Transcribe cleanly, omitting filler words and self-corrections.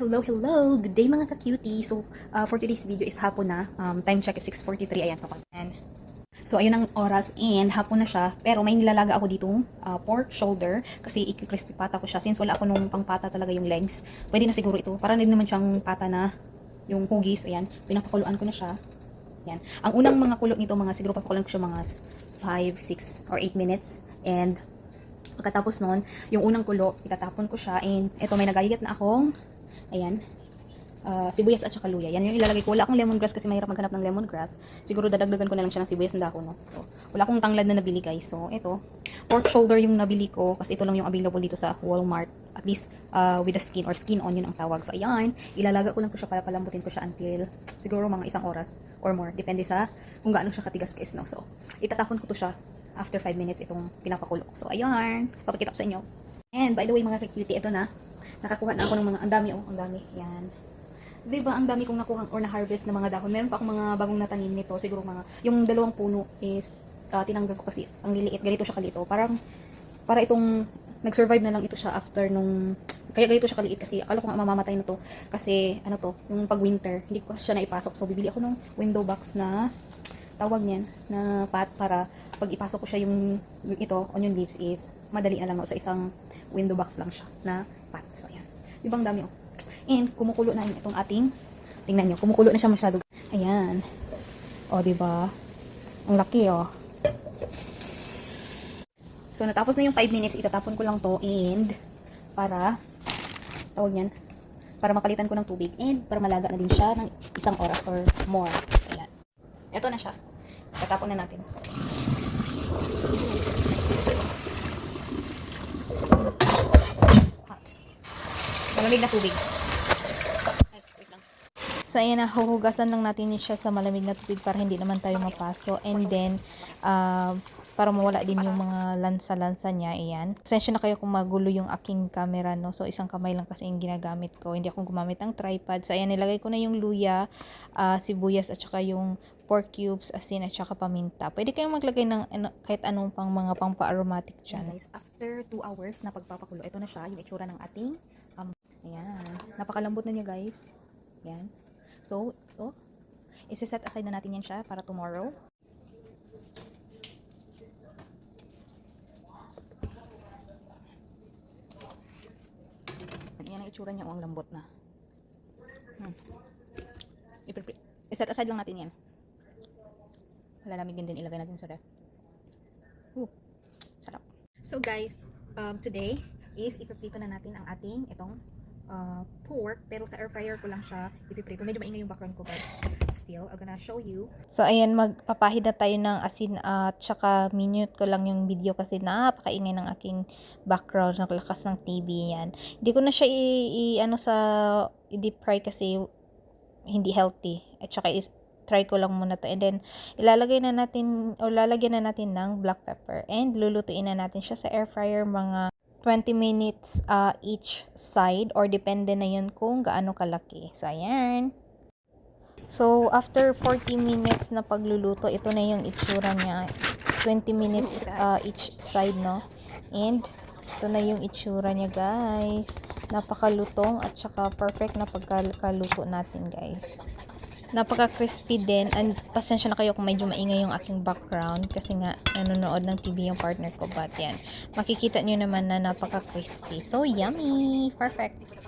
Hello, hello! Good day mga ka-cutie! So, for today's video is hapon na. Time check is 6:43. Ayan, and so, ayun ang oras and hapon na siya. Pero may nilalaga ako ditong pork shoulder kasi i-crispy pata ko siya. Since wala ako nung pangpata talaga yung legs, pwede na siguro ito. Para rin naman siyang pata na yung hugis. Ayan, pinapakuluan ko na siya. Ayan. Ang unang mga kulo nito, siguro papakuluan ko siya mga 5, 6, or 8 minutes. And pagkatapos nun, yung unang kulo, itatapon ko siya. And ito, may nagayat na akong ayan, sibuyas at saka luya. Yan yung ilalagay ko. Wala akong lemongrass kasi mahirap maghanap ng lemongrass. Siguro dadagdagan ko na lang siya ng sibuyas na dahon, no? So, wala akong tanglad na nabili, guys. So, ito, pork shoulder yung nabili ko kasi ito lang yung available dito sa Walmart. At least, with the skin or skin on yun ang tawag. So, ayan, ilalaga ko lang ko siya para palambutin ko siya until siguro mga 1 oras or more. Depende sa kung gaano siya katigas, guys, no? So, itatapon ko to siya after 5 minutes itong pinapakulo. So, ayan, papakita ko sa inyo. And, by the way, mga ka-cutie, ito na. Nakakuha na ako ng mga, ang dami, oh, ang dami. Yan. Diba, ang dami kong nakuha or na-harvest na mga dahon. Meron pa akong mga bagong natanim nito. Siguro mga, yung 2 puno is, tinanggal ko kasi ang liliit. Ganito siya kalito. Para itong, nag-survive na lang ito siya after nung, kaya ganito siya kaliit kasi akala ko nga mamamatay na to. Kasi, ano to, yung pag-winter, hindi ko siya naipasok. So, bibili ako ng window box na, tawag niyan, na pot para pag ipasok ko siya yung ito, onion leaves is, madali na lang, no? Sa isang window box lang siya na pot. So, ayan. Diba ang dami, oh. And, kumukulo na itong ating, tingnan nyo, kumukulo na siya masyado. Ayan. O, diba? Ang laki, oh. So, natapos na yung 5 minutes, itatapon ko lang to and, para, tawag yan, para mapalitan ko ng tubig and, para malaga na din siya ng 1 oras or more. Ayan. Ito na siya. Itatapon na natin. Malamig na tubig. So, ayan na, huhugasan lang natin siya sa malamig na tubig para hindi naman tayo mapaso. And then, para mawala din yung mga lansa-lansa niya, ayan. Pasensya na kayo kung magulo yung aking camera, no? So, isang kamay lang kasi yung ginagamit ko. Hindi ako gumamit ng tripod. So, ayan, nilagay ko na yung luya, sibuyas, at saka yung pork cubes, asin, at saka paminta. Pwede kayong maglagay ng kahit anong pang mga pang-aromatic dyan. Guys, after 2 hours na pagpapakulo, ito na siya, yung itsura ng ating ayan. Napakalambot na niya, guys. Ayan. So, ito. Isi-set aside na natin yan siya para tomorrow. Ayan ang itsura niya. Ang lambot na. I-set aside lang natin yan. Malalamigin din. Ilagay natin sa ref. Sarap. So, guys, today is ipiprito na natin ang ating itong pork, pero sa air fryer ko lang siya ipiprito. Medyo maingay yung background ko, but still, I'm gonna show you. So, ayan, magpapahid na tayo ng asin at saka minute ko lang yung video kasi napakaingay ng aking background, ng lakas ng TV yan. Hindi ko na siya i-deep fry kasi hindi healthy. At saka try ko lang muna to. And then, lalagyan na natin ng black pepper. And lulutuin na natin siya sa air fryer mga 20 minutes each side or depende na yun kung gaano kalaki. So, ayan. So, after 40 minutes na pagluluto, ito na yung itsura niya. 20 minutes each side, no? And, ito na yung itsura niya, guys. Napakalutong at saka perfect na pagkaluto natin, guys. Napaka-crispy din. And pasensya na kayo kung medyo maingay yung aking background kasi nga nanonood ng TV yung partner ko. But yan, makikita nyo naman na napaka-crispy. So, yummy! Perfect!